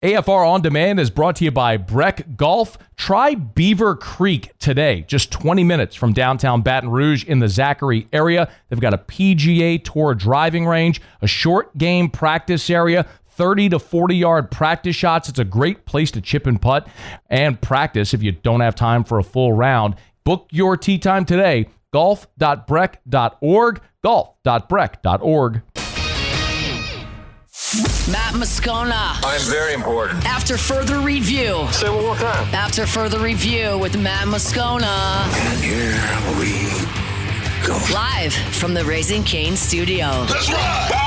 AFR On Demand is brought to you by Breck Golf. Try Beaver Creek today, just 20 minutes from downtown Baton Rouge in the Zachary area. They've got a PGA Tour driving range, a short game practice area, 30 to 40-yard practice shots. It's a great place to chip and putt and practice if you don't have time for a full round. Book your tee time today, golf.breck.org, golf.breck.org. Matt Moscona. I'm very important. After further review. Say it one more time. After further review with Matt Moscona. And here we go. Live from the Raising Cane studio. Let's ride!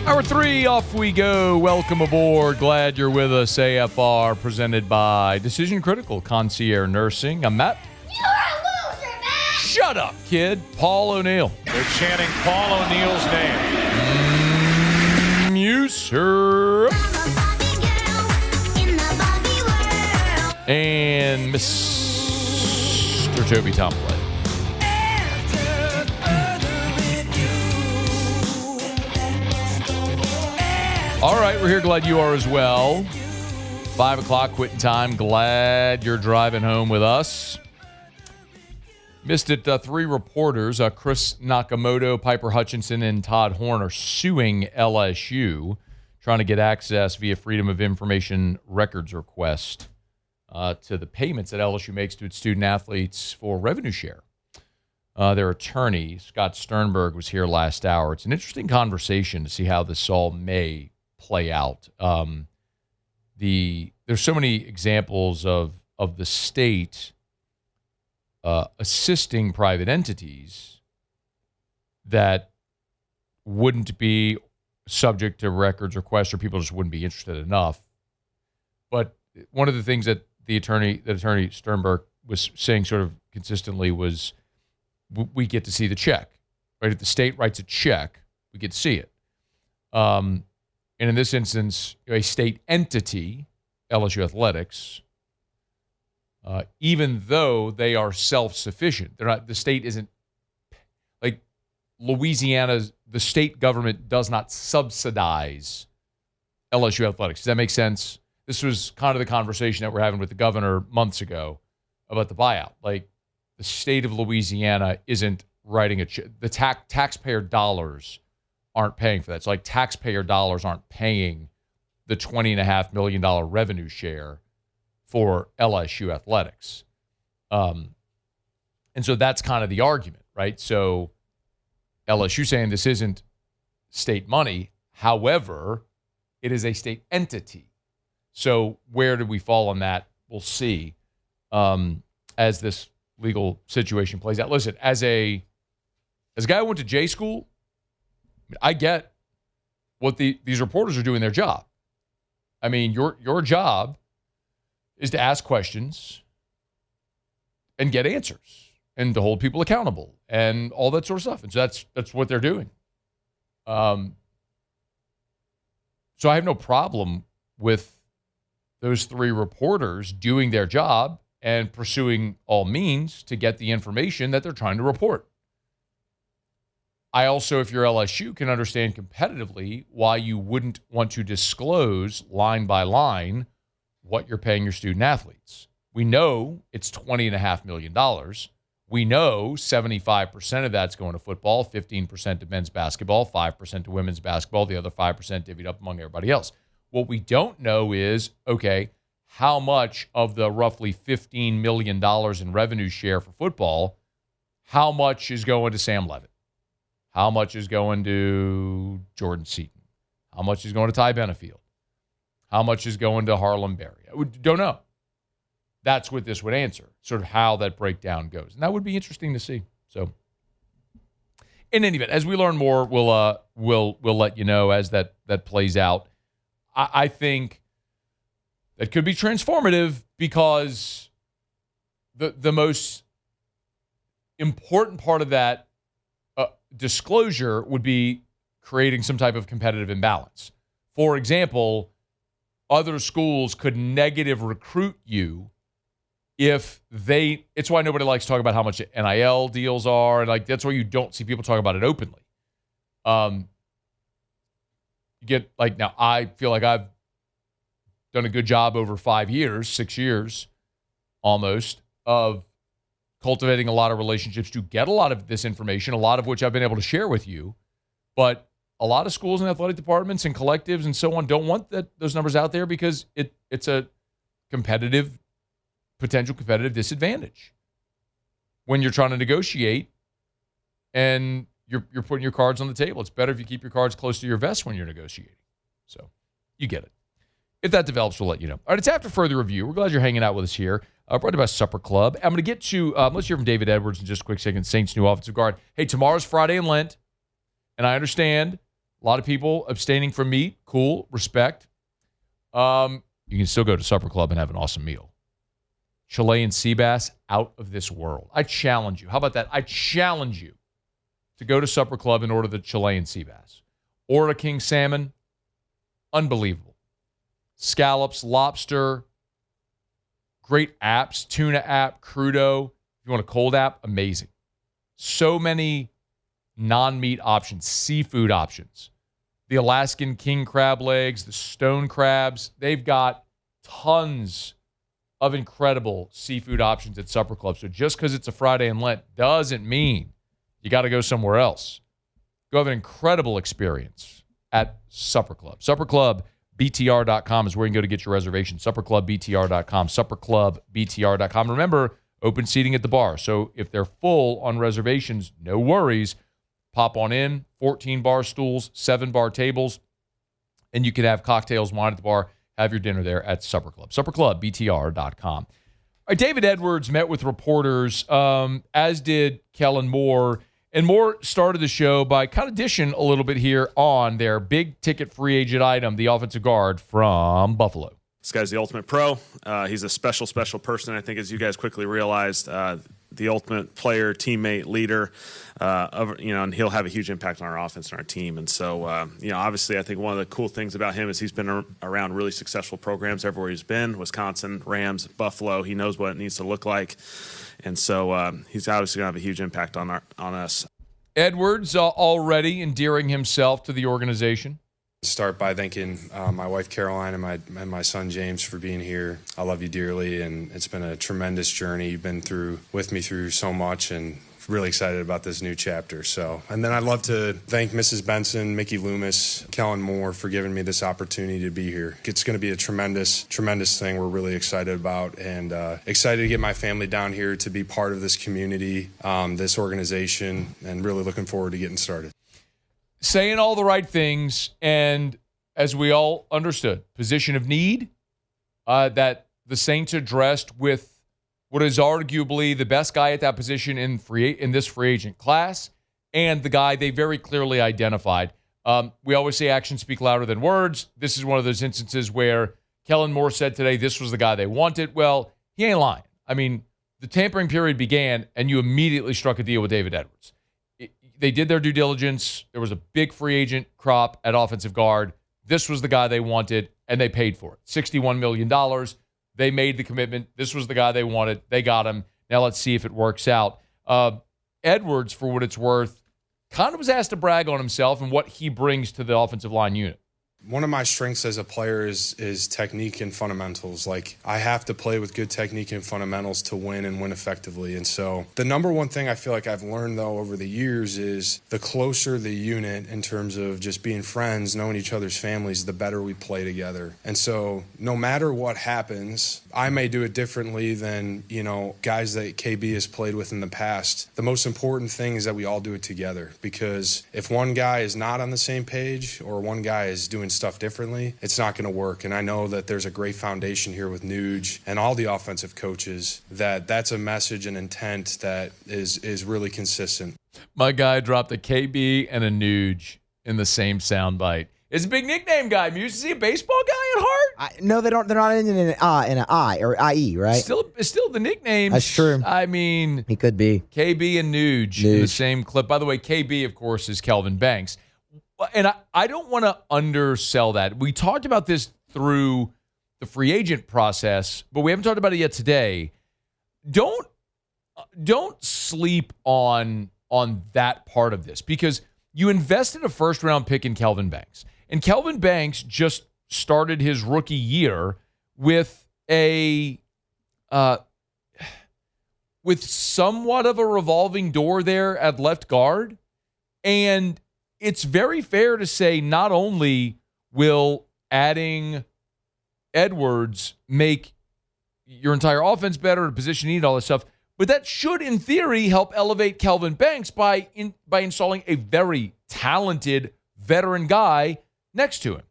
Hour 3, off we go. Welcome aboard. Glad you're with us. AFR presented by Decision Critical Concierge Nursing. I'm Matt. You're a loser, Matt! Shut up, kid. Paul O'Neill. They're chanting Paul O'Neill's name. You, sir. And Mr. Toby Tomplay. All right, we're here. Glad you are as well. 5 o'clock quitting time. Glad you're driving home with us. Missed it. 3 reporters, Chris Nakamoto, Piper Hutchinson, and Todd Horn, are suing LSU, trying to get access via Freedom of Information records request to the payments that LSU makes to its student athletes for revenue share. Their attorney, Scott Sternberg, was here last hour. It's an interesting conversation to see how this all may play out. There's so many examples of the state assisting private entities that wouldn't be subject to records requests, or people just wouldn't be interested enough. But one of the things that Attorney Sternberg was saying sort of consistently was, we get to see the check, right? If the state writes a check, we get to see it. And in this instance, a state entity, LSU Athletics, even though they are self-sufficient, they're not. The state isn't like Louisiana's. The state government does not subsidize LSU Athletics. Does that make sense? This was kind of the conversation that we're having with the governor months ago about the buyout. Like, the state of Louisiana isn't writing a check. The taxpayer dollars aren't paying for that. So, like, taxpayer dollars aren't paying the $20.5 million revenue share for LSU Athletics. And so that's kind of the argument, right? So LSU saying this isn't state money. However, it is a state entity. So where do we fall on that? We'll see as this legal situation plays out. Listen, as a guy who went to J school, I get what these reporters are doing their job. I mean, your job is to ask questions and get answers and to hold people accountable and all that sort of stuff. And so that's what they're doing. So I have no problem with those 3 reporters doing their job and pursuing all means to get the information that they're trying to report. I also, if you're LSU, can understand competitively why you wouldn't want to disclose line by line what you're paying your student athletes. We know it's $20.5 million. We know 75% of that's going to football, 15% to men's basketball, 5% to women's basketball, the other 5% divvied up among everybody else. What we don't know is, okay, how much of the roughly $15 million in revenue share for football, how much is going to Sam Levitt? How much is going to Jordan Seaton? How much is going to Ty Benefield? How much is going to Harlem Berry? I don't know. That's what this would answer, sort of how that breakdown goes. And that would be interesting to see. So, in any event, as we learn more, we'll let you know as that plays out. I think that could be transformative because the most important part of that disclosure would be creating some type of competitive imbalance. For example, other schools could negative recruit you it's why nobody likes to talk about how much NIL deals are. And like, that's why you don't see people talk about it openly. You get like, now I feel like I've done a good job over 5 years, 6 years almost, of cultivating a lot of relationships to get a lot of this information, a lot of which I've been able to share with you. But a lot of schools and athletic departments and collectives and so on don't want those numbers out there because it's a potential competitive disadvantage when you're trying to negotiate and you're putting your cards on the table. It's better if you keep your cards close to your vest when you're negotiating. So you get it. If that develops, we'll let you know. All right, it's after further review. We're glad you're hanging out with us here. Brought to you by Supper Club. I'm going to get to, let's hear from David Edwards in just a quick second, Saints' new offensive guard. Hey, tomorrow's Friday in Lent, and I understand a lot of people abstaining from meat. Cool, respect. You can still go to Supper Club and have an awesome meal. Chilean sea bass, out of this world. I challenge you. How about that? I challenge you to go to Supper Club and order the Chilean sea bass. Or a king salmon, unbelievable. Scallops, lobster, great apps, tuna app, crudo. If you want a cold app, amazing. So many non-meat options, seafood options. The Alaskan king crab legs, the stone crabs. They've got tons of incredible seafood options at Supper Club. So just because it's a Friday in Lent doesn't mean you got to go somewhere else. Go have an incredible experience at Supper Club. SupperClubBTR.com is where you can go to get your reservation. SupperClubBTR.com. SupperClubBTR.com. Remember, open seating at the bar. So if they're full on reservations, no worries. Pop on in. 14 bar stools, 7 bar tables, and you can have cocktails, wine at the bar. Have your dinner there at Supper Club. SupperClubBTR.com. All right, David Edwards met with reporters, as did Kellen Moore. And Moore started the show by kind of dishing a little bit here on their big ticket free agent item, the offensive guard from Buffalo. This guy's the ultimate pro. He's a special, special person. I think, as you guys quickly realized, the ultimate player, teammate, leader, and he'll have a huge impact on our offense and our team. And so, obviously, I think one of the cool things about him is he's been around really successful programs everywhere he's been: Wisconsin, Rams, Buffalo. He knows what it needs to look like, and so he's obviously going to have a huge impact on us. Edwards already endearing himself to the organization. Start by thanking my wife Caroline and my son James for being here. I love you dearly, and it's been a tremendous journey. You've been with me through so much, and really excited about this new chapter. So, and then I'd love to thank Mrs. Benson, Mickey Loomis, Kellen Moore for giving me this opportunity to be here. It's going to be a tremendous, tremendous thing we're really excited about, and excited to get my family down here to be part of this community, this organization, and really looking forward to getting started. Saying all the right things, and as we all understood, position of need that the Saints addressed with what is arguably the best guy at that position in this free agent class, and the guy they very clearly identified. We always say actions speak louder than words. This is one of those instances where Kellen Moore said today this was the guy they wanted. Well, he ain't lying. I mean, the tampering period began, and you immediately struck a deal with David Edwards. They did their due diligence. There was a big free agent crop at offensive guard. This was the guy they wanted, and they paid for it. $61 million. They made the commitment. This was the guy they wanted. They got him. Now let's see if it works out. Edwards, for what it's worth, kind of was asked to brag on himself and what he brings to the offensive line unit. One of my strengths as a player is technique and fundamentals. Like, I have to play with good technique and fundamentals to win and win effectively. And so the number one thing I feel like I've learned, though, over the years is the closer the unit in terms of just being friends, knowing each other's families, the better we play together. And so no matter what happens, I may do it differently than, guys that KB has played with in the past. The most important thing is that we all do it together, because if one guy is not on the same page or one guy is doing stuff differently, it's not going to work. And I know that there's a great foundation here with Nuge and all the offensive coaches that's a message and intent that is really consistent. My guy dropped a KB and a Nuge in the same soundbite. It's a big nickname guy. Muse, is he a baseball guy at heart? No, they don't. They're not in an I or IE, right? Still the nickname. That's true. I mean, he could be KB and Nuge in the same clip. By the way, KB, of course, is Kelvin Banks. And I don't want to undersell that. We talked about this through the free agent process, but we haven't talked about it yet today. don't sleep on that part of this, because you invested a first-round pick in Kelvin Banks. And Kelvin Banks just started his rookie year with with somewhat of a revolving door there at left guard. And it's very fair to say not only will adding Edwards make your entire offense better, position need, all this stuff, but that should, in theory, help elevate Kelvin Banks by installing a very talented veteran guy next to him.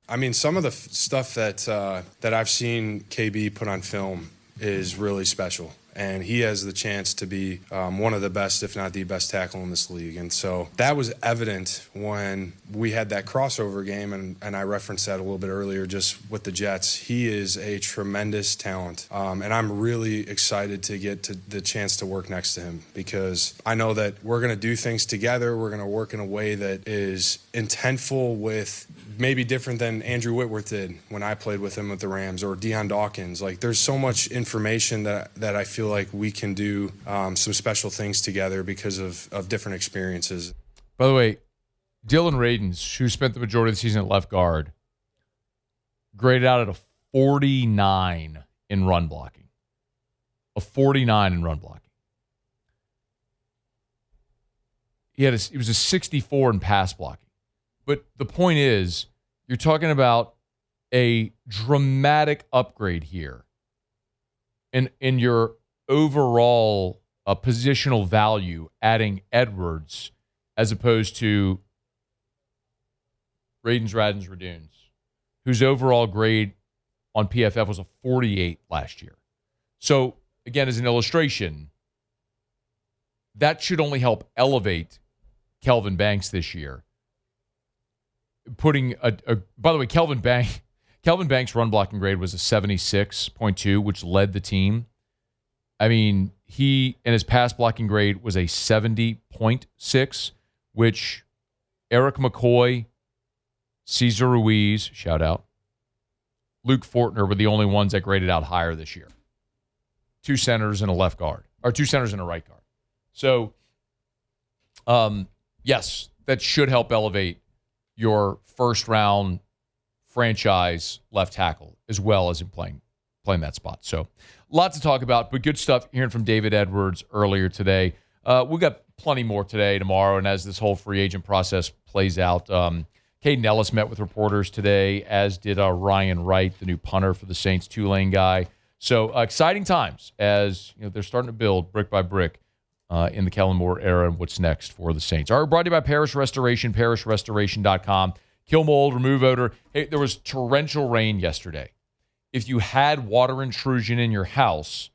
I mean, some of the stuff that I've seen KB put on film is really special. And he has the chance to be one of the best, if not the best tackle in this league. And so that was evident when we had that crossover game, and I referenced that a little bit earlier just with the Jets. He is a tremendous talent, and I'm really excited to get to the chance to work next to him, because I know that we're going to do things together. We're going to work in a way that is intentful, with maybe different than Andrew Whitworth did when I played with him with the Rams, or Deion Dawkins. Like, there's so much information that I feel like we can do some special things together because of different experiences. By the way, Dylan Radins, who spent the majority of the season at left guard, graded out at a 49 in run blocking. A 49 in run blocking. He was a 64 in pass blocking. But the point is, you're talking about a dramatic upgrade here in your overall positional value, adding Edwards as opposed to Raduns, whose overall grade on PFF was a 48 last year. So, again, as an illustration, that should only help elevate Kelvin Banks this year. By the way, Kelvin Banks' run blocking grade was a 76.2, which led the team. I mean, and his pass blocking grade was a 70.6, which Eric McCoy, Cesar Ruiz, shout out, Luke Fortner were the only ones that graded out higher this year. 2 centers and a left guard, or 2 centers and a right guard. So, yes, that should help elevate your first-round franchise left tackle, as well as in playing that spot. So, lots to talk about, but good stuff hearing from David Edwards earlier today. We've got plenty more today, tomorrow, and as this whole free agent process plays out. Caden Ellis met with reporters today, as did Ryan Wright, the new punter for the Saints, Tulane guy. So, exciting times as they're starting to build brick by brick in the Kellen Moore era, and what's next for the Saints. All right, brought to you by Parish Restoration, parishrestoration.com. Kill mold, remove odor. Hey, there was torrential rain yesterday. If you had water intrusion in your house,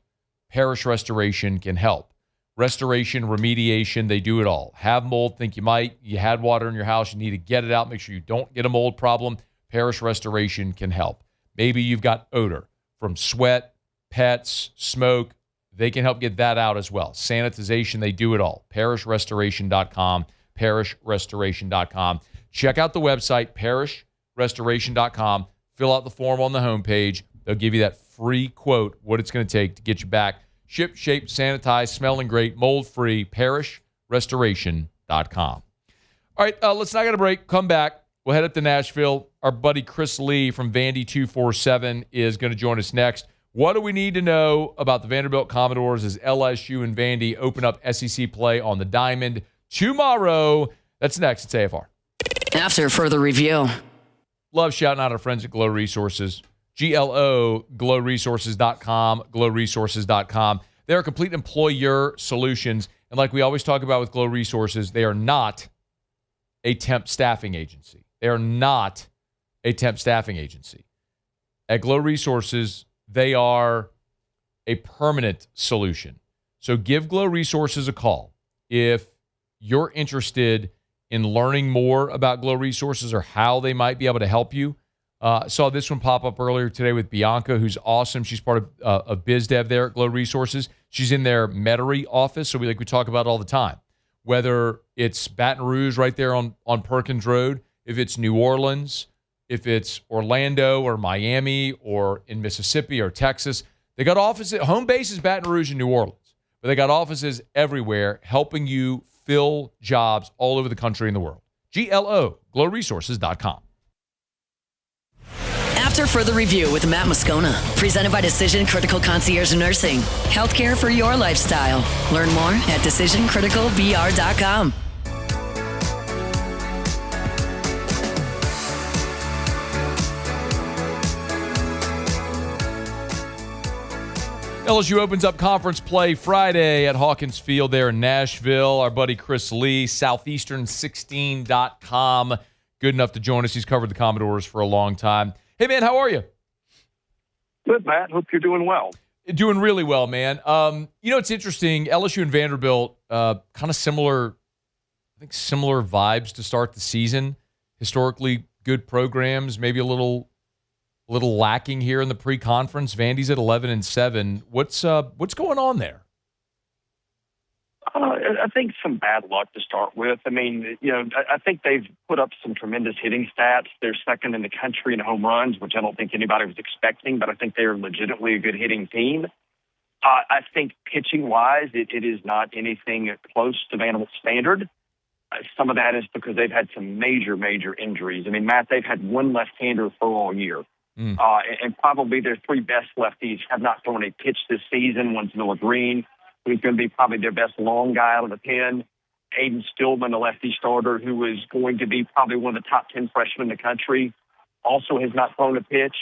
Parish Restoration can help. Restoration, remediation, they do it all. Have mold, think you might. You had water in your house, you need to get it out. Make sure you don't get a mold problem. Parish Restoration can help. Maybe you've got odor from sweat, pets, smoke. They can help get that out as well. Sanitization, they do it all. Parishrestoration.com, parishrestoration.com. Check out the website, parishrestoration.com. Fill out the form on the homepage. They'll give you that free quote, what it's going to take to get you back. Ship, shape, sanitized, smelling great, mold-free, parishrestoration.com. All right, let's not get a break. Come back. We'll head up to Nashville. Our buddy Chris Lee from Vandy 247 is going to join us next. What do we need to know about the Vanderbilt Commodores as LSU and Vandy open up SEC play on the Diamond tomorrow? That's next at AFR. After further review. Love shouting out our friends at Glow Resources. GLO, glowresources.com, glowresources.com. They are complete employer solutions. And like we always talk about with Glow Resources, they are not a temp staffing agency. They are not a temp staffing agency. At Glow Resources, they are a permanent solution. So give Glow Resources a call if you're interested in learning more about Glow Resources or how they might be able to help you. Saw this one pop up earlier today with Bianca, who's awesome. She's part of biz dev there at Glow Resources. She's in their Metairie office, so we talk about it all the time. Whether it's Baton Rouge right there on Perkins Road, if it's New Orleans, if it's Orlando or Miami or in Mississippi or Texas, They got offices, home base is Baton Rouge and New Orleans, but they got offices everywhere helping you fill jobs all over the country and the world. GLO, glowresources.com. After Further Review with Matt Moscona, presented by Decision Critical Concierge Nursing. Healthcare for your lifestyle. Learn more at decisioncriticalbr.com. LSU opens up conference play Friday at Hawkins Field there in Nashville. Our buddy Chris Lee, Southeastern16.com, good enough to join us. He's covered the Commodores for a long time. Hey, man, how are you? Good, Matt. Hope you're doing well. Doing really well, man. It's interesting. LSU and Vanderbilt, kind of similar, similar vibes to start the season. Historically good programs, maybe a little lacking here in the pre-conference. Vandy's at 11-7. What's going on there? I think some bad luck to start with. I mean, I think they've put up some tremendous hitting stats. They're second in the country in home runs, which I don't think anybody was expecting, but I think they're legitimately a good hitting team. I think pitching-wise, it is not anything close to Vanderbilt standard. Some of that is because they've had some major, major injuries. I mean, Matt, they've had one left-hander for all year. And probably their three best lefties have not thrown a pitch this season. One's Noah Green, who's going to be probably their best long guy out of the pen. Aiden Stillman, the lefty starter, who is going to be probably one of the top 10 freshmen in the country, also has not thrown a pitch.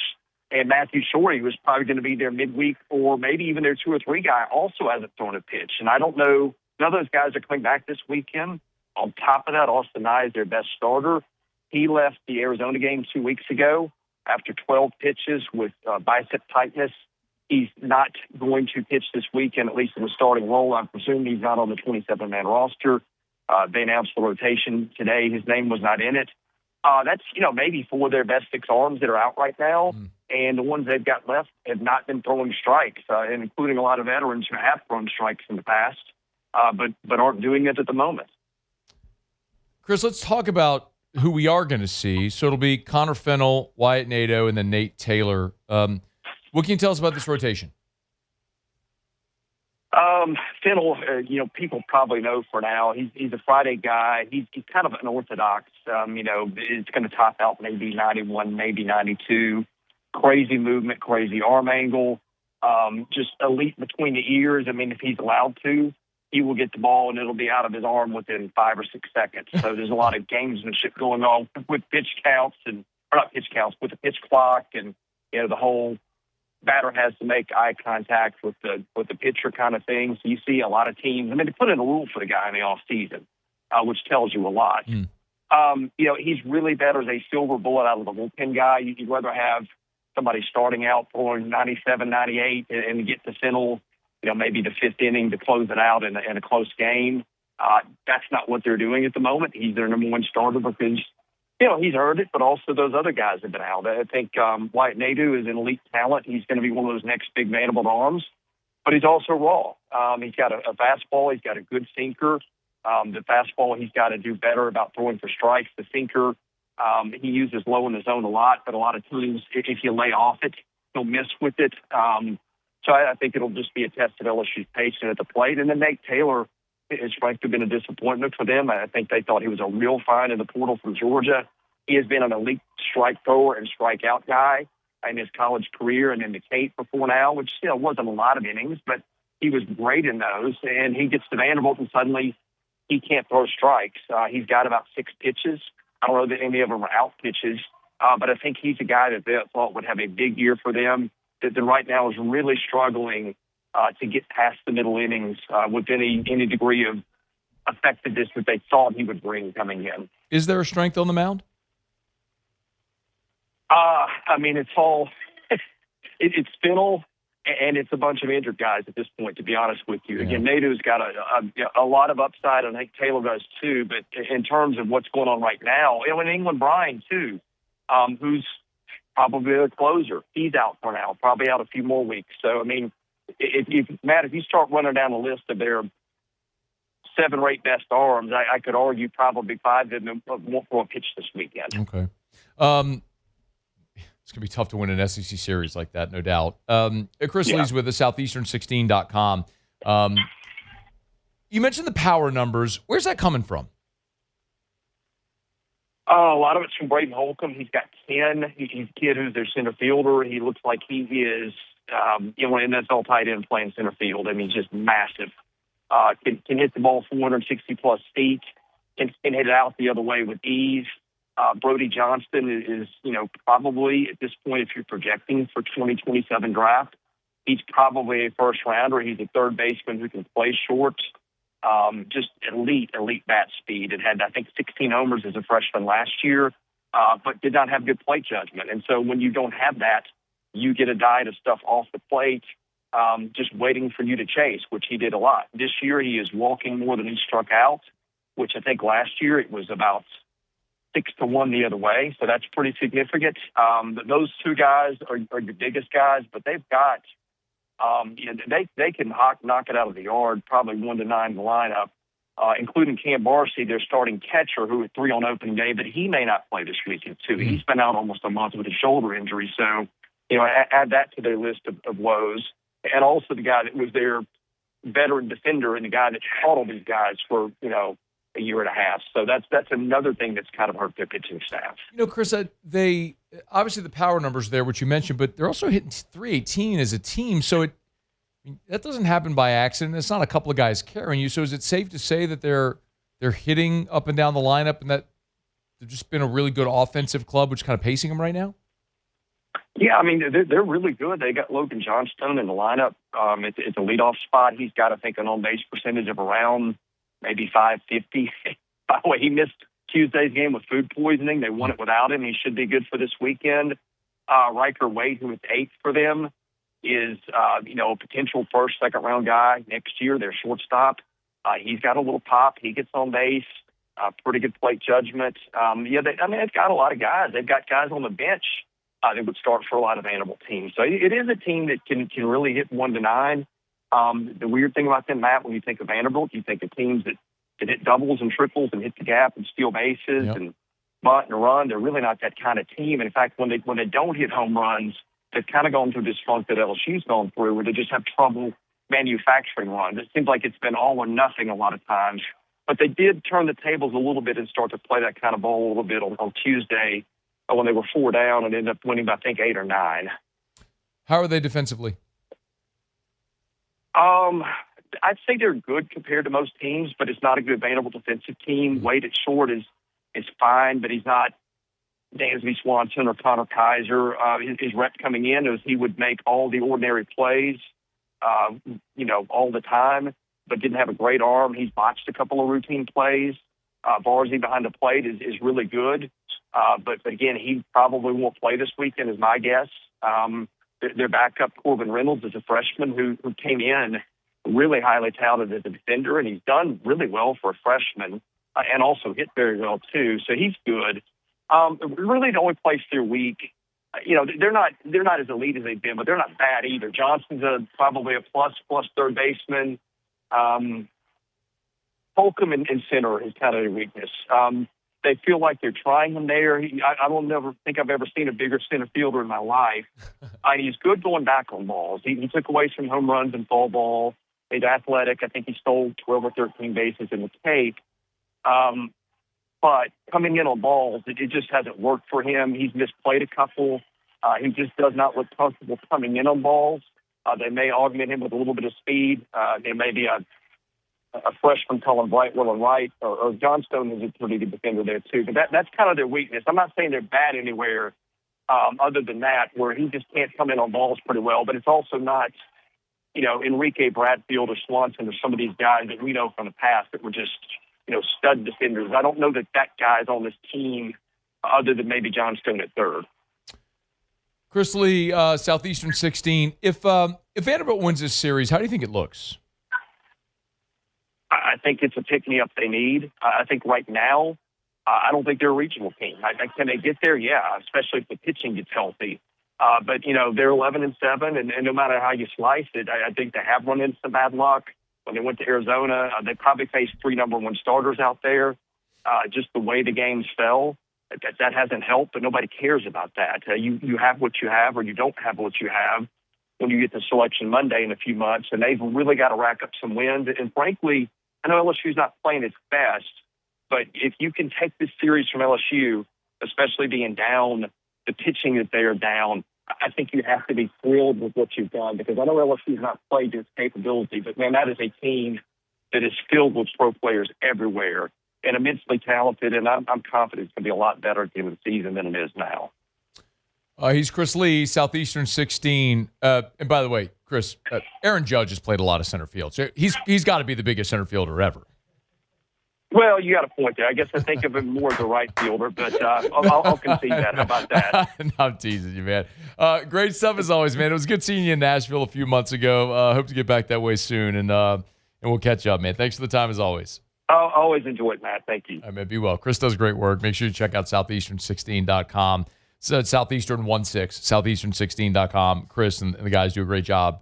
And Matthew Shorey, who's probably going to be their midweek or maybe even their 2 or 3 guy, also hasn't thrown a pitch. And I don't know, none of those guys are coming back this weekend. On top of that, Austin Nye is their best starter. He left the Arizona game 2 weeks ago after 12 pitches with bicep tightness. He's not going to pitch this weekend, at least in the starting role. I presume he's not on the 27-man roster. They announced the rotation today. His name was not in it. That's, maybe 4 of their best 6 arms that are out right now. And the ones they've got left have not been throwing strikes, and including a lot of veterans who have thrown strikes in the past, but aren't doing it at the moment. Chris, let's talk about who we are going to see. So it'll be Connor Fennell, Wyatt Nadeau, and then Nate Taylor. What can you tell us about this rotation? Fennell, people probably know for now. He's a Friday guy. He's kind of unorthodox. It's going to top out maybe 91, maybe 92. Crazy movement, crazy arm angle, just elite between the ears. I mean, if he's allowed to, he will get the ball and it'll be out of his arm within 5 or 6 seconds. So there's a lot of gamesmanship going on with pitch counts with the pitch clock, and the whole batter has to make eye contact with the pitcher kind of thing. So you see a lot of teams. I mean, they put in a rule for the guy in the off season, which tells you a lot. He's really better as a silver bullet out of the bullpen guy. You'd rather have somebody starting out throwing 97, 98 and get to Fennell, maybe the 5th inning to close it out in a close game. That's not what they're doing at the moment. He's their number 1 starter because, he's earned it, but also those other guys have been out. I think Wyatt Nadeau is an elite talent. He's going to be one of those next big Vanderbilt arms, but he's also raw. He's got a fastball. He's got a good sinker. The fastball, he's got to do better about throwing for strikes. The sinker, he uses low in the zone a lot, but a lot of teams, if you lay off it, he'll miss with it. So I think it'll just be a test of LSU's patience at the plate. And then Nate Taylor has frankly been a disappointment for them. I think they thought he was a real find in the portal from Georgia. He has been an elite strike thrower and strikeout guy in his college career and in the Cape before now, which wasn't a lot of innings, but he was great in those. And he gets to Vanderbilt and suddenly he can't throw strikes. He's got about 6 pitches. I don't know that any of them are out pitches, but I think he's a guy that they thought would have a big year for them, that right now is really struggling to get past the middle innings with any degree of effectiveness that they thought he would bring coming in. Is there a strength on the mound? It's all it's Fennell, and it's a bunch of injured guys at this point, to be honest with you. Yeah. Again, Nadeau's got a lot of upside, and I think Taylor does too. But in terms of what's going on right now, and England Bryan too, who's probably the closer, he's out for now, probably out a few more weeks. So, if you start running down the list of their 7 or 8 best arms, I could argue probably 5 of them won't throw a pitch this weekend. Okay. It's going to be tough to win an SEC series like that, no doubt. Chris Lee's with the Southeastern16.com. You mentioned the power numbers. Where's that coming from? A lot of it's from Braden Holcomb. He's got 10. He's a kid who's their center fielder. He looks like he is, an NFL tight end playing center field. I mean, just massive. Can hit the ball 460-plus feet. Can hit it out the other way with ease. Brody Johnston is, probably at this point, if you're projecting for 2027 draft, he's probably a first rounder. He's a third baseman who can play short. Just elite bat speed, and had, I think, 16 homers as a freshman last year, but did not have good plate judgment. And so when you don't have that, you get a diet of stuff off the plate, just waiting for you to chase, which he did a lot. This year he is walking more than he struck out, which I think last year it was about 6-1 the other way. So that's pretty significant. Those two guys are your biggest guys, but they've got, they can knock it out of the yard, probably 1-9 in the lineup, including Cam Barcy, their starting catcher, who had 3 on opening day, but he may not play this weekend too. He's been out almost a month with a shoulder injury. So, add that to their list of woes. And also the guy that was their veteran defender and the guy that fought all these guys for, a year and a half. So that's another thing that's kind of hurt their pitching staff. Chris, they obviously the power numbers there, which you mentioned, but they're also hitting 318 as a team. So that doesn't happen by accident. It's not a couple of guys carrying you. So is it safe to say that they're hitting up and down the lineup and that they've just been a really good offensive club, which is kind of pacing them right now? Yeah, I mean, they're really good. They got Logan Johnstone in the lineup. It's a leadoff spot. He's got, I think, an on-base percentage of around maybe 550. By the way, he missed Tuesday's game with food poisoning. They won it without him. He should be good for this weekend. Riker Wade, who is 8th for them, is, a potential first, second-round guy next year, their shortstop. He's got a little pop. He gets on base. Pretty good plate judgment. They've got a lot of guys. They've got guys on the bench that would start for a lot of Vanderbilt teams. So it is a team that can really hit 1-9. The weird thing about them, Matt, when you think of Vanderbilt, you think of teams that hit doubles and triples and hit the gap and steal bases and bunt and run. They're really not that kind of team. In fact, when they don't hit home runs, they've kind of gone through this funk that LSU's gone through where they just have trouble manufacturing runs. It seems like it's been all or nothing a lot of times. But they did turn the tables a little bit and start to play that kind of ball a little bit on Tuesday when they were 4 down and ended up winning by, I think, 8 or 9. How are they defensively? I'd say they're good compared to most teams, but it's not a good Vanderbilt defensive team. Wade at short is fine, but he's not Dansby Swanson or Connor Kaiser. His rep coming in is he would make all the ordinary plays, all the time, but didn't have a great arm. He's botched a couple of routine plays. Barzy behind the plate is really good. But again, he probably won't play this weekend is my guess. Their backup, Corbin Reynolds, is a freshman who came in really highly talented as a defender, and he's done really well for a freshman and also hit very well, too. So he's good. Really the only place they're weak, they're not as elite as they've been, but they're not bad either. Johnson's probably a plus third baseman. Holcomb in center is kind of their weakness. They feel like they're trying him there. I don't never think I've ever seen a bigger center fielder in my life. He's good going back on balls. He took away some home runs and fall ball. He's athletic. I think he stole 12 or 13 bases in the tape. But coming in on balls, it just hasn't worked for him. He's misplayed a couple. He just does not look comfortable coming in on balls. They may augment him with a little bit of speed. There may be a freshman calling Brightwell and Wright, or Johnstone is a pretty good defender there too. But that's kind of their weakness. I'm not saying they're bad anywhere other than that, where he just can't come in on balls pretty well. But it's also not, Enrique Bradfield or Swanson or some of these guys that we know from the past that were just, stud defenders. I don't know that guy's on this team other than maybe Johnstone at third. Chris Lee, Southeastern 16. If Vanderbilt wins this series, how do you think it looks? I think it's a pick-me-up they need. I think right now, I don't think they're a regional team. Can they get there? Yeah, especially if the pitching gets healthy. But, they're 11-7, and no matter how you slice it, I think they have run into some bad luck. When they went to Arizona, they probably faced 3 number 1 starters out there, just the way the games fell. That hasn't helped, but nobody cares about that. You have what you have, or you don't have what you have when you get to Selection Monday in a few months, and they've really got to rack up some wins. And frankly, I know LSU's not playing its best, but if you can take this series from LSU, especially being down, the pitching that they are down, I think you have to be thrilled with what you've done, because I know LSU's not played to its capability, but, man, that is a team that is filled with pro players everywhere and immensely talented, and I'm confident it's going to be a lot better at the end of the season than it is now. He's Chris Lee, Southeastern 16. And by the way, Chris, Aaron Judge has played a lot of center field, so he's got to be the biggest center fielder ever. Well, you got a point there. I guess I think of him more as a right fielder, but I'll concede that. How about that? No, I'm teasing you, man. Great stuff as always, man. It was good seeing you in Nashville a few months ago. Hope to get back that way soon, and we'll catch up, man. Thanks for the time as always. I'll always enjoy it, Matt. Thank you. All right, man, be well. Chris does great work. Make sure you check out Southeastern16.com. So it's Southeastern 16, Southeastern16.com. Chris and the guys do a great job.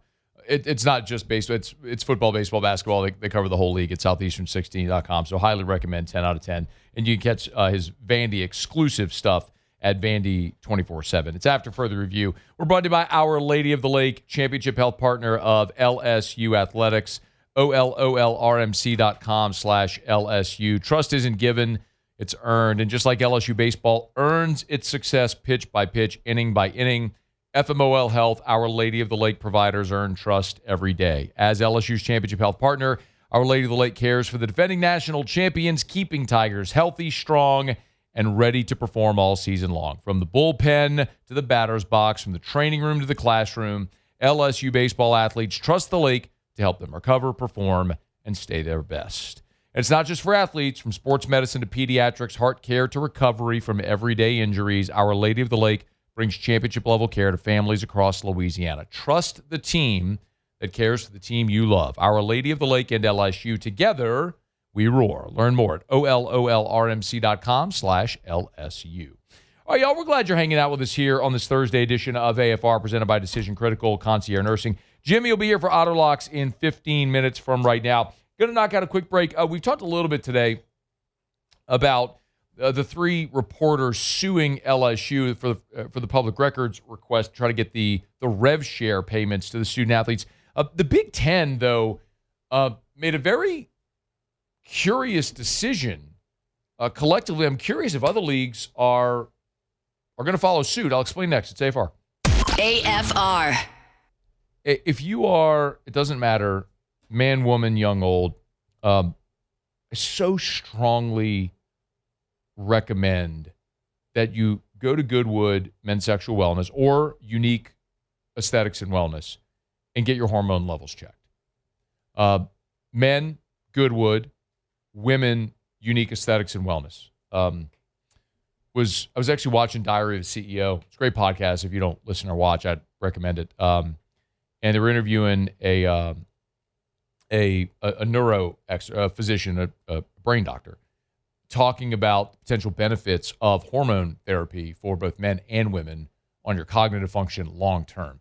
It's not just baseball. It's football, baseball, basketball. They cover the whole league at Southeastern16.com. So highly recommend 10 out of 10. And you can catch his Vandy exclusive stuff at Vandy 24/7. It's After Further Review. We're brought to you by Our Lady of the Lake, championship health partner of LSU Athletics. OLOLRMC.com/LSU. Trust isn't given, it's earned. And just like LSU baseball earns its success pitch by pitch, inning by inning, FMOL Health, Our Lady of the Lake providers earn trust every day. As LSU's championship health partner, Our Lady of the Lake cares for the defending national champions, keeping Tigers healthy, strong, and ready to perform all season long. From the bullpen to the batter's box, from the training room to the classroom, LSU baseball athletes trust the Lake to help them recover, perform, and stay their best. And it's not just for athletes. From sports medicine to pediatrics, heart care to recovery from everyday injuries, Our Lady of the Lake brings championship-level care to families across Louisiana. Trust the team that cares for the team you love. Our Lady of the Lake and LSU, together, we roar. Learn more at OLOLRMC.com/LSU. All right, y'all, we're glad you're hanging out with us here on this Thursday edition of AFR, presented by Decision Critical Concierge Nursing. Jimmy will be here for Auto Locks in 15 minutes from right now. Going to knock out a quick break. We've talked a little bit today about the three reporters suing LSU for the public records request to try to get the rev share payments to the student athletes. The Big Ten, though, made a very curious decision. Collectively, I'm curious if other leagues are going to follow suit. I'll explain next. It's AFR. AFR. If you are, it doesn't matter, man, woman, young, old, I so strongly recommend that you go to Goodwood Men's Sexual Wellness or Unique Aesthetics and Wellness and get your hormone levels checked. Men, Goodwood; women, Unique Aesthetics and Wellness. I was actually watching Diary of a CEO. It's a great podcast. If you don't listen or watch, I'd recommend it. And they were interviewing a neuro physician, a brain doctor, talking about potential benefits of hormone therapy for both men and women on your cognitive function long term.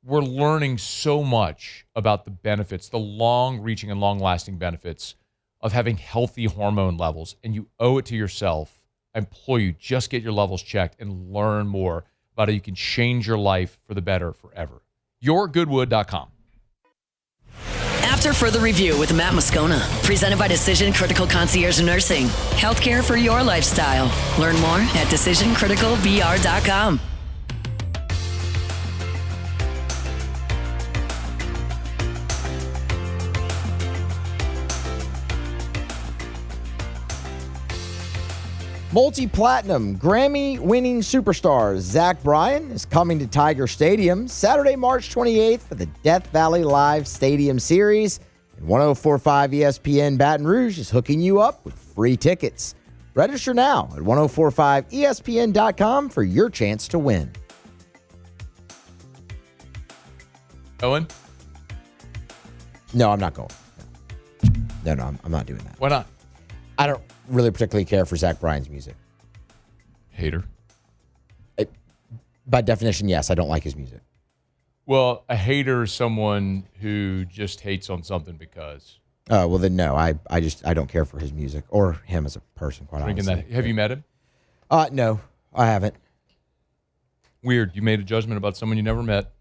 We're learning so much about the benefits, the long-reaching and long-lasting benefits of having healthy hormone levels, and you owe it to yourself. I implore you, just get your levels checked and learn more about how you can change your life for the better forever. YourGoodwood.com. After Further Review with Matt Moscona, presented by Decision Critical Concierge Nursing. Healthcare for your lifestyle. Learn more at DecisionCriticalBR.com. Multi-platinum, Grammy-winning superstar Zach Bryan is coming to Tiger Stadium Saturday, March 28th for the Death Valley Live Stadium Series. And 104.5 ESPN Baton Rouge is hooking you up with free tickets. Register now at 1045ESPN.com for your chance to win. Owen? No, I'm not going. No, I'm not doing that. Why not? I don't really particularly care for Zach Bryan's music. Hater. By definition, yes, I don't like his music. Well, a hater is someone who just hates on something because. Well then no, I don't care for his music or him as a person. Quite honestly. Have you met him? No, I haven't. Weird. You made a judgment about someone you never met.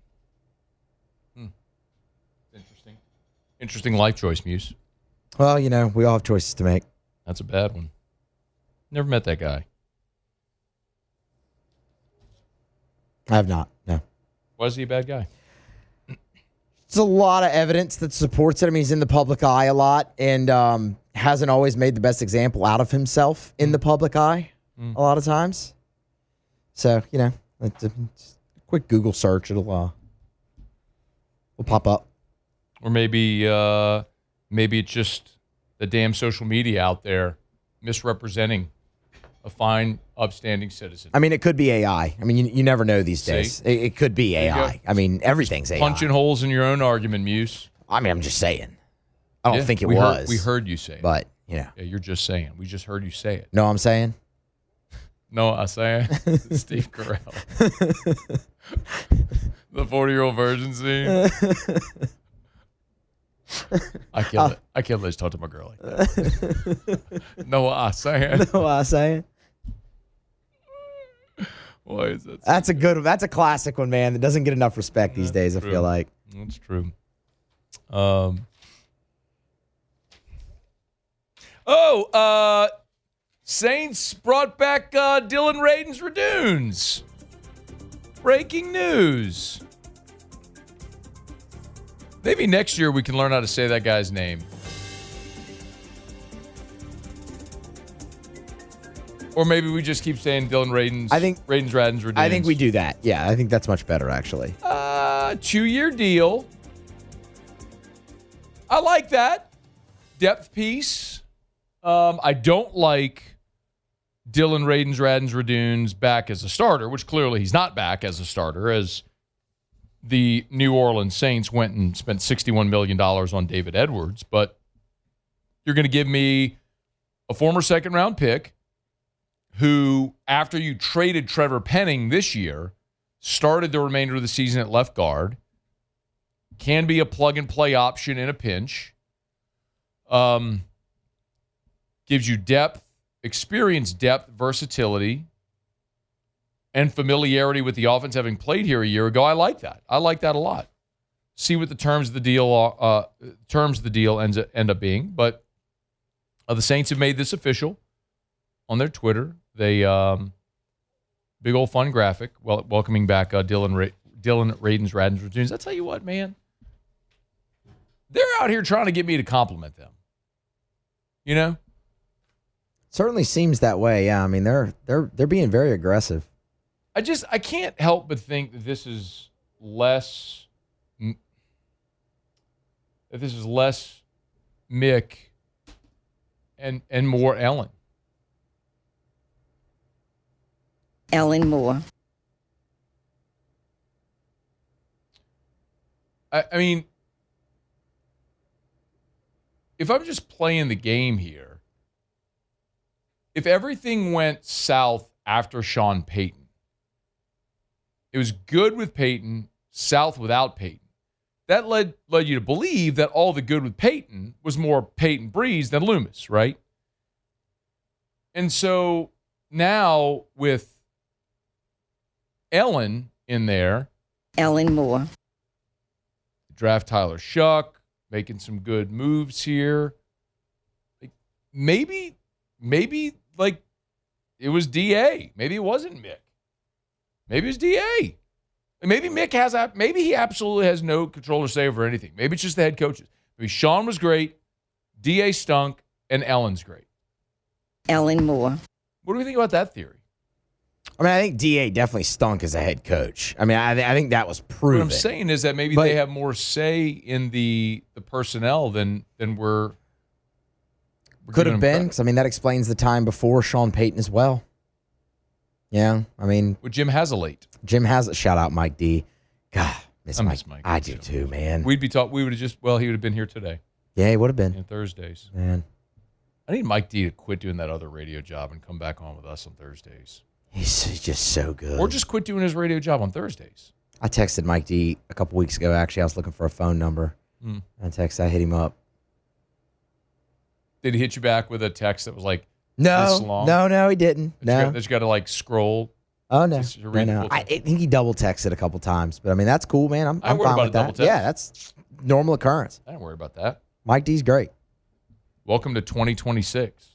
Interesting. Interesting life choice, Muse. Well, we all have choices to make. That's a bad one. Never met that guy. I have not, no. Why is he a bad guy? There's a lot of evidence that supports it. I mean, he's in the public eye a lot and hasn't always made the best example out of himself in the public eye a lot of times. So, it's a quick Google search. It'll pop up. Or maybe it's just the damn social media out there misrepresenting a fine, upstanding citizen. I mean, it could be AI. I mean, you never know these days. It could be AI. I mean, everything's AI. Punching holes in your own argument, Muse. I mean, I'm just saying. I don't think it was. We heard you say it. But, Yeah, you're just saying. We just heard you say it. No, I'm saying? No, I'm saying. Steve Carell. The 40-year-old virgin scene. I can't let you talk to my girl like that. No, I'm saying. No, I'm saying. Why is that? That's a good one. That's a classic one, man. That doesn't get enough respect these days, I feel like. That's true. Saints brought back Dylan Radins Radunes. Breaking news. Maybe next year we can learn how to say that guy's name. Or maybe we just keep saying Dylan Radins. Radins Radunes. I think we do that. Yeah, I think that's much better, actually. 2-year deal. I like that. Depth piece. I don't like Dylan Radins Radunes back as a starter, which clearly he's not back as a starter, as the New Orleans Saints went and spent $61 million on David Edwards. But you're going to give me a former second-round pick who, after you traded Trevor Penning this year, started the remainder of the season at left guard, can be a plug-and-play option in a pinch, gives you depth, experience depth, versatility, and familiarity with the offense, having played here a year ago. I like that. I like that a lot. See what the terms of the deal end up being. But the Saints have made this official on their Twitter. They big old fun graphic welcoming back Dylan Radins Radunes. I tell you what, man, they're out here trying to get me to compliment them. You know, certainly seems that way. Yeah, I mean they're being very aggressive. I can't help but think that this is less Mick and more Ellen. Ellen Moore. I mean, if I'm just playing the game here, if everything went south after Sean Payton, it was good with Payton, south without Payton. That led you to believe that all the good with Payton was more Peyton Breeze than Loomis, right? And so now with Ellen in there. Ellen Moore. Draft Tyler Shuck, making some good moves here. Like maybe like it was DA. Maybe it wasn't Mick. Maybe it was DA. Maybe Mick maybe he absolutely has no control or say over anything. Maybe it's just the head coaches. Maybe Sean was great, DA stunk, and Ellen's great. Ellen Moore. What do we think about that theory? I mean, I think DA definitely stunk as a head coach. I mean, I think that was proven. What I'm saying is that maybe they have more say in the personnel than we're could have been. Because I mean, that explains the time before Sean Payton as well. Yeah, I mean, with Jim Haslett. Shout out Mike D. God, miss Mike. I do too, man. We would have he would have been here today. Yeah, he would have been. On Thursdays. Man. I need Mike D to quit doing that other radio job and come back on with us on Thursdays. He's just so good. Or just quit doing his radio job on Thursdays. I texted Mike D a couple weeks ago. Actually, I was looking for a phone number. I hit him up. Did he hit you back with a text that was like, this long? No, he didn't. No. That you got to like scroll. Oh, no. Just to read the No. full I thing. think he double texted a couple times. But, I mean, that's cool, man. I'm worry fine about with a double that. text. Yeah, that's normal occurrence. I don't worry about that. Mike D's great. Welcome to 2026.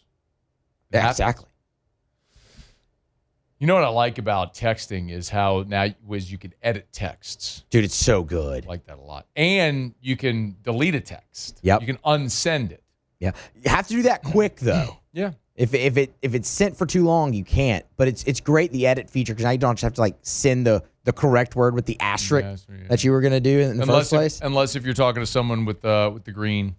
Yeah, exactly. You know what I like about texting is how now you can edit texts. Dude, it's so good. I like that a lot. And you can delete a text. Yep. You can unsend it. Yeah. You have to do that quick, though. Yeah. If it's sent for too long, you can't. But it's great, the edit feature, because now you don't just have to like send the correct word with the asterisk that you were going to do in the first place. Unless if you're talking to someone with the green.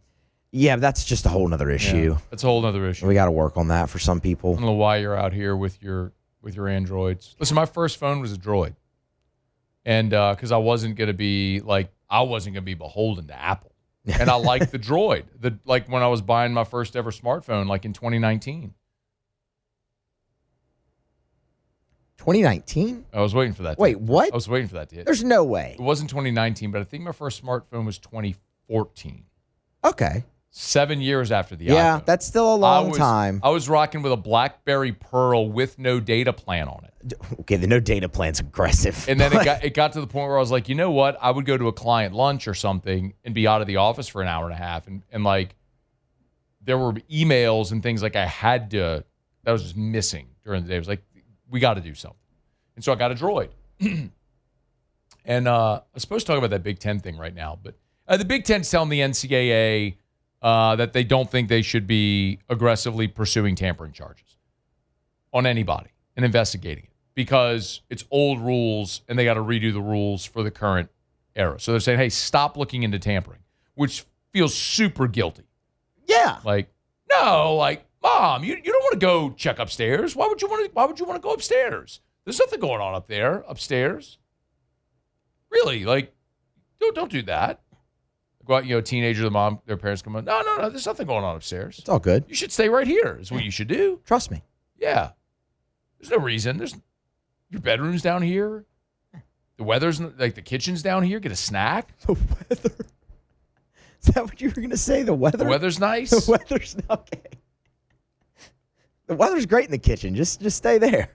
Yeah, that's just a whole nother issue. Yeah, that's a whole other issue. We got to work on that for some people. I don't know why you're out here with your Androids. Listen, my first phone was a Droid. And because I wasn't going to be beholden to Apple. And I liked the Droid. Like when I was buying my first ever smartphone, like in 2019. 2019? I was waiting for that. Wait, what? I was waiting for that to hit. There's no way. It wasn't 2019, but I think my first smartphone was 2014. Okay. 7 years after the Yeah, iPhone. that's still a long time. I was rocking with a BlackBerry Pearl with no data plan on it. Okay, the no data plan's aggressive. And then it got to the point where I was like, you know what? I would go to a client lunch or something and be out of the office for an hour and a half. And like, there were emails and things like that was just missing during the day. It was like, we got to do something. And so I got a Droid. And I'm supposed to talk about that Big Ten thing right now. But the Big Ten's telling the NCAA that they don't think they should be aggressively pursuing tampering charges on anybody and investigating it because it's old rules and they got to redo the rules for the current era. So they're saying, hey, stop looking into tampering, which feels super guilty. Yeah. Like, no, like, Mom, you don't want to go check upstairs. Why would you want to go upstairs? There's nothing going on upstairs. Really? Like, don't do that. Go out, teenager, their parents come on. No, there's nothing going on upstairs. It's all good. You should stay right here is what you should do. Trust me. Yeah. There's no reason. Your bedroom's down here. The weather's, like the kitchen's down here. Get a snack. The weather. Is that what you were going to say? The weather? The weather's nice. The weather's okay. The weather's great in the kitchen. Just stay there.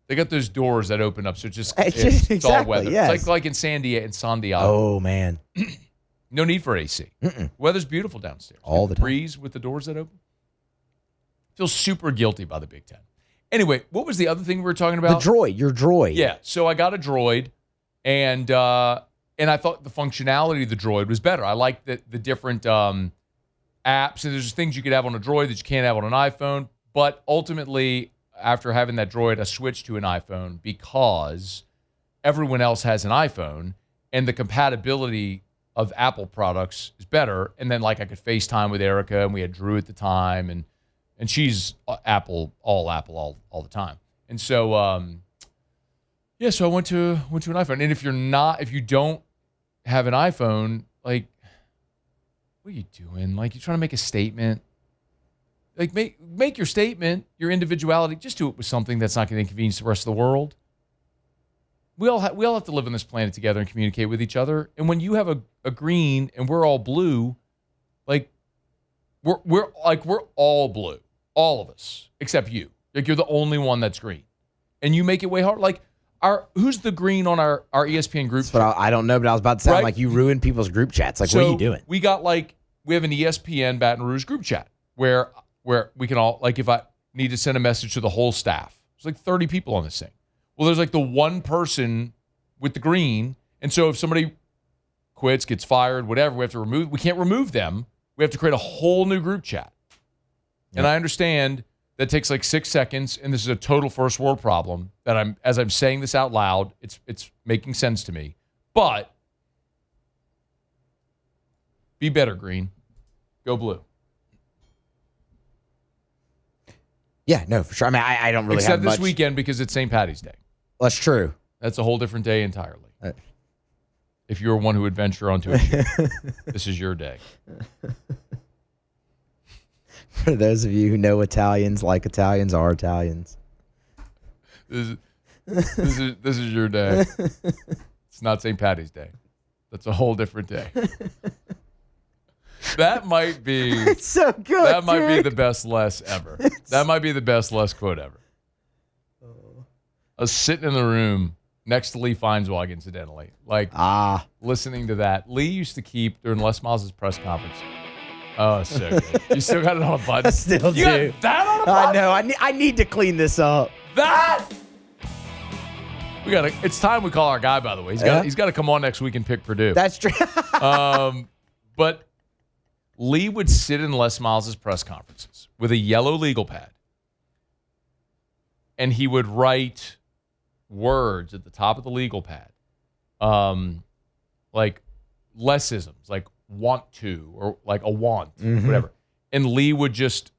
They got those doors that open up, so it's exactly, all weather. Yes. It's like in San Diego. Oh, man. No need for AC. Weather's beautiful downstairs. All the time. Breeze with the doors that open. Feel super guilty by the Big Ten. Anyway, what was the other thing we were talking about? The Droid, your Droid. Yeah, so I got a Droid, and I thought the functionality of the Droid was better. I liked the different apps, and there's things you could have on a Droid that you can't have on an iPhone, but ultimately, after having that Droid, I switched to an iPhone because everyone else has an iPhone, and the compatibility of Apple products is better. And then, like, I could FaceTime with Erica, and we had Drew at the time, and she's Apple all the time. And so, so I went to an iPhone. And if you don't have an iPhone, like, what are you doing? Like, you're trying to make a statement. Like, make your statement, your individuality. Just do it with something that's not going to inconvenience the rest of the world. We all have to live on this planet together and communicate with each other. And when you have a green and we're all blue, like we're all blue, all of us except you. Like, you're the only one that's green, and you make it way hard. Like, who's the green on our ESPN group? That's what I don't know, but I was about to sound like you ruined people's group chats. Like, what are you doing? We have an ESPN Baton Rouge group chat where we can all, like, if I need to send a message to the whole staff, there's like 30 people on this thing. Well, there's like the one person with the green. And so if somebody quits, gets fired, whatever, we can't remove them. We have to create a whole new group chat. Yep. And I understand that takes like 6 seconds. And this is a total first world problem that as I'm saying this out loud, it's making sense to me, but be better, green. Go blue. Yeah, no, for sure. I mean, I don't really Except have much. this weekend because it's St. Patty's Day. That's true. That's a whole different day entirely. If you're one who would venture onto it, this is your day. For those of you who know Italians, like Italians are Italians. This is your day. It's not St. Patty's Day. That's a whole different day. That might be. It's so good. That might be the best Les ever. That might be the best Les quote ever. I was sitting in the room next to Lee Feinswag, incidentally, listening to that. Lee used to keep during Les Miles' press conference. Oh, so good. You still got it on a button? I still you do. Got that on a button? I know. I need to clean this up. That. It's time we call our guy. By the way, he's got to come on next week and pick Purdue. That's true. But Lee would sit in Les Miles' press conferences with a yellow legal pad, and he would write words at the top of the legal pad, like lessisms, like want to, or like a want, whatever. And Lee would just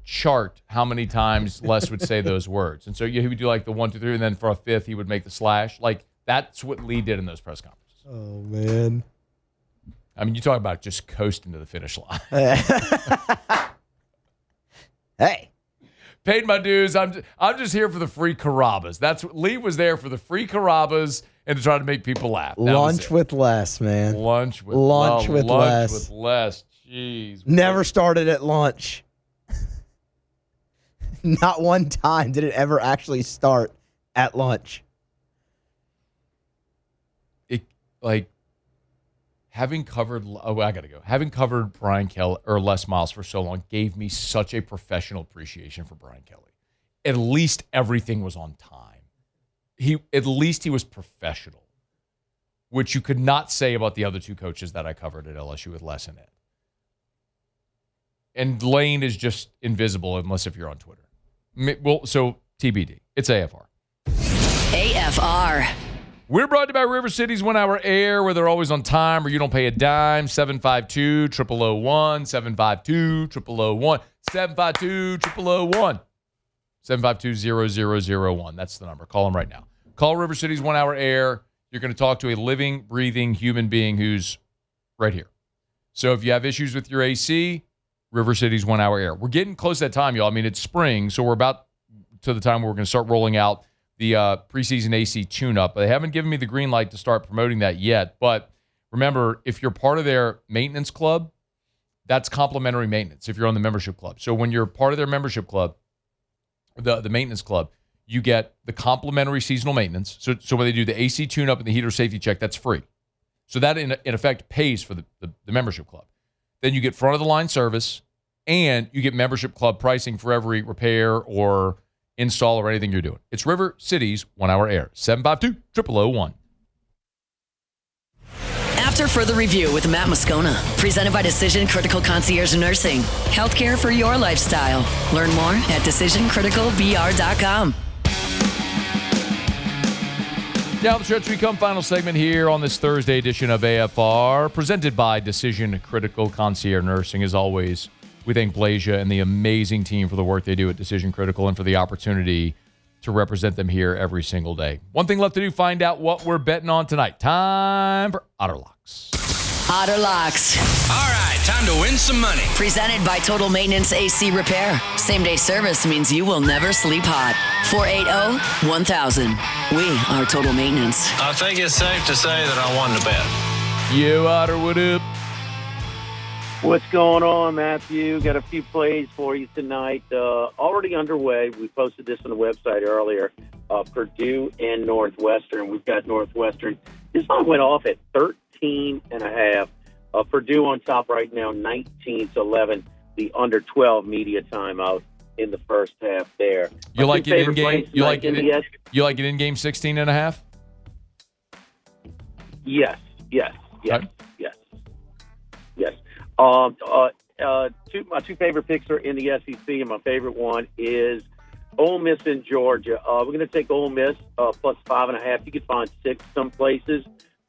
chart how many times Les would say those words. And so he would do like the 1, 2, 3, and then for a fifth, he would make the slash. Like that's what Lee did in those press conferences. Oh, man. I mean, you talk about just coasting to the finish line. Hey. Paid my dues. I'm just here for the free Carrabas. That's what Lee was there for, the free Carrabas and to try to make people laugh. Lunch with Les, man. Lunch with Les. Jeez. Never started at lunch. Not one time did it ever actually start at lunch. Having covered Brian Kelly or Les Miles for so long gave me such a professional appreciation for Brian Kelly. At least everything was on time. At least he was professional, which you could not say about the other two coaches that I covered at LSU with Les and Ed. And Lane is just invisible unless if you're on Twitter. Well, so TBD. It's AFR. AFR. We're brought to you by River City's 1 Hour Air, where they're always on time or you don't pay a dime. 752-0001, 752-0001, 752-0001, 752-0001. That's the number. Call them right now. Call River City's 1 Hour Air. You're going to talk to a living, breathing human being who's right here. So if you have issues with your AC, River City's 1 Hour Air. We're getting close to that time, y'all. I mean, it's spring, so we're about to the time where we're going to start rolling out the preseason AC tune-up. They haven't given me the green light to start promoting that yet. But remember, if you're part of their maintenance club, that's complimentary maintenance if you're on the membership club. So when you're part of their membership club, the maintenance club, you get the complimentary seasonal maintenance. So when they do the AC tune-up and the heater safety check, that's free. So that, in effect, pays for the membership club. Then you get front-of-the-line service, and you get membership club pricing for every repair or install or anything you're doing. It's River City's 1 Hour Air. 752-0001. After further review with Matt Moscona, presented by Decision Critical Concierge Nursing. Healthcare for your lifestyle. Learn more at decisioncriticalbr.com. Down the stretch we come. Final segment here on this Thursday edition of AFR, presented by Decision Critical Concierge Nursing. As always, we thank Blasia and the amazing team for the work they do at Decision Critical and for the opportunity to represent them here every single day. One thing left to do, find out what we're betting on tonight. Time for Otter Locks. Otter Locks. All right, time to win some money. Presented by Total Maintenance AC Repair. Same-day service means you will never sleep hot. 480-1000. We are Total Maintenance. I think it's safe to say that I won the bet. Yo, Otter, what up? What's going on, Matthew? Got a few plays for you tonight. Already underway. We posted this on the website earlier. Purdue and Northwestern. We've got Northwestern. This one went off at 13.5. Purdue on top right now, 19-11. The under 12 media timeout in the first half there. You like it in game? You like it in game 16.5? Yes. Okay. My two favorite picks are in the SEC, and my favorite one is Ole Miss in Georgia. We're going to take Ole Miss plus 5.5. You can find 6 some places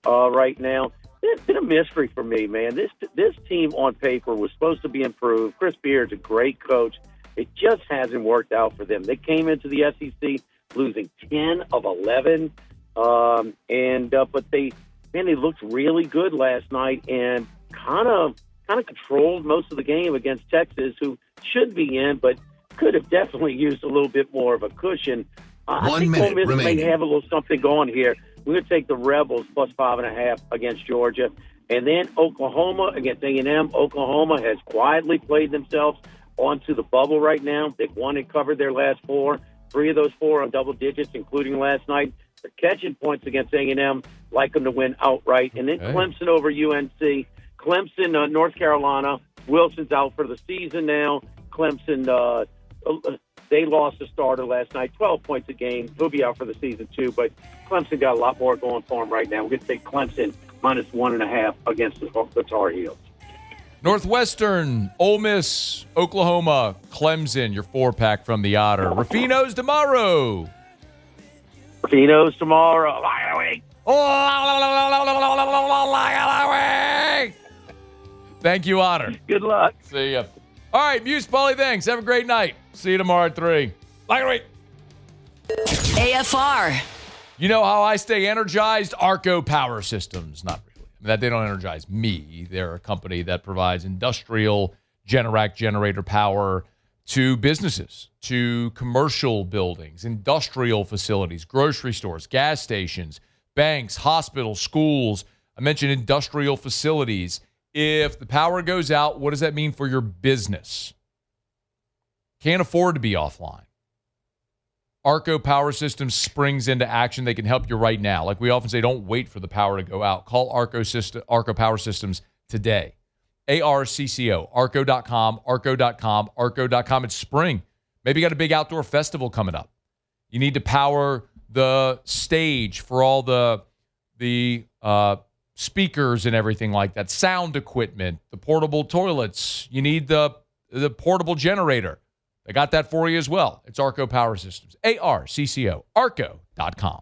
right now. It's been a mystery for me, man. This team on paper was supposed to be improved. Chris Beard's a great coach. It just hasn't worked out for them. They came into the SEC losing 10 of 11, but they looked really good last night and kind of controlled most of the game against Texas, who should be in, but could have definitely used a little bit more of a cushion. I think Ole Miss may have a little something going here. We're going to take the Rebels plus 5.5 against Georgia. And then Oklahoma against A&M. Oklahoma has quietly played themselves onto the bubble right now. They've won and covered their last 4. 3 of those 4 on double digits, including last night. They're catching points against A&M, like them to win outright. And then Clemson over UNC. Clemson, North Carolina. Wilson's out for the season now. Clemson, they lost a starter last night, 12 points a game. He'll be out for the season, too. But Clemson got a lot more going for him right now. We're going to take Clemson -1.5 against the Tar Heels. Northwestern, Ole Miss, Oklahoma, Clemson, your 4-pack from the Otter. Rafino's tomorrow. Rafino's tomorrow. Thank you, Otter. Good luck. See ya. All right, Muse, Paulie, thanks. Have a great night. See you tomorrow at 3. AFR. You know how I stay energized? Arco Power Systems. Not really. That they don't energize me. They're a company that provides industrial Generac generator power to businesses, to commercial buildings, industrial facilities, grocery stores, gas stations, banks, hospitals, schools. I mentioned industrial facilities. If the power goes out, what does that mean for your business? Can't afford to be offline. Arco Power Systems springs into action. They can help you right now. Like we often say, don't wait for the power to go out. Call Arco Power Systems today. ARCCO, arco.com, arco.com, arco.com. It's spring. Maybe you got a big outdoor festival coming up. You need to power the stage for all the speakers and everything like that, sound equipment, the portable toilets. You need the portable generator. They got that for you as well. It's Arco Power Systems. ARCCO, arco.com.